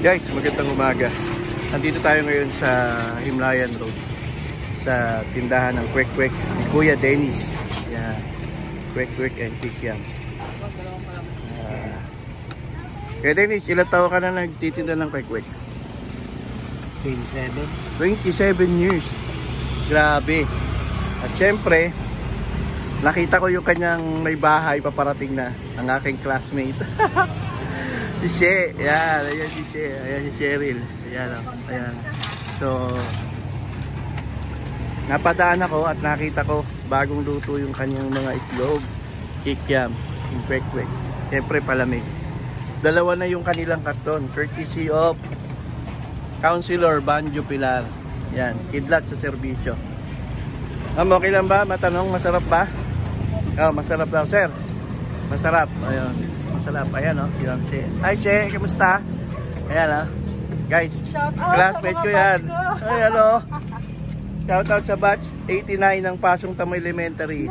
Guys, magandang umaga. Nandito tayo ngayon sa Himlayan Road sa tindahan ng Kwek Kwek ni Kuya Dennis. Yan. Kwek Kwek and Kikiam. Kuya Dennis, ilang taon ka na nagtitinda ng Kwek Kwek? 27. 27 years. Grabe. At syempre, nakita ko yung kanyang may bahay paparating na ang aking classmate. Si She. Ayan, ayan si She. Ayan si Cheryl. Ayan, ayan. So, napadaan ako at nakita ko bagong luto yung kanyang mga itlog, kikiam, yung Kwek Kwek. Siyempre palamig. Dalawa na yung kanilang karton, courtesy of Councilor Banjo Pilar. Yan, kidlat sa serbisyo. Ma'am, okay lang ba? Matanong, masarap ba? Oh, masarap daw, sir. Masarap. Ayun. Masarap. Ayan, oh. Yan, She. Hi, She. Kamusta? Ayan, oh. Guys, classmate ko yan. Ayan, oh. Shout out sa batch 89 ng Pasong Tamo Elementary.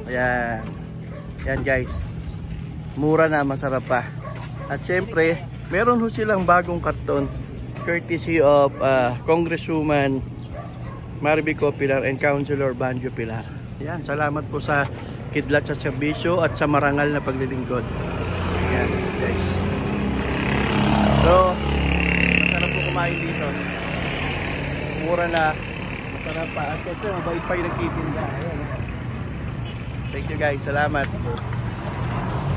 Ayan. Yan, guys. Mura na, masarap pa. At syempre, meron ho silang bagong karton courtesy of Congresswoman Maribico Pilar and Councilor Banjo Pilar. Yan, salamat po sa kidlat sa serbisyo at sa marangal na paglilingkod. Yan, guys. So, masarap po kumain dito. Mura na, masarap pa. At ito, mabait pa yung nagtitinda. Ayan. Thank you guys, salamat.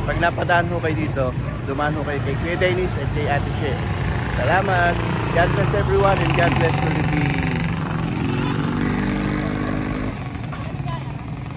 Pag napadaan ho kayo dito, dumaan ho kayo kay Kuya Dennis at kay Ate She. Salamat. God bless everyone and God bless Philippines.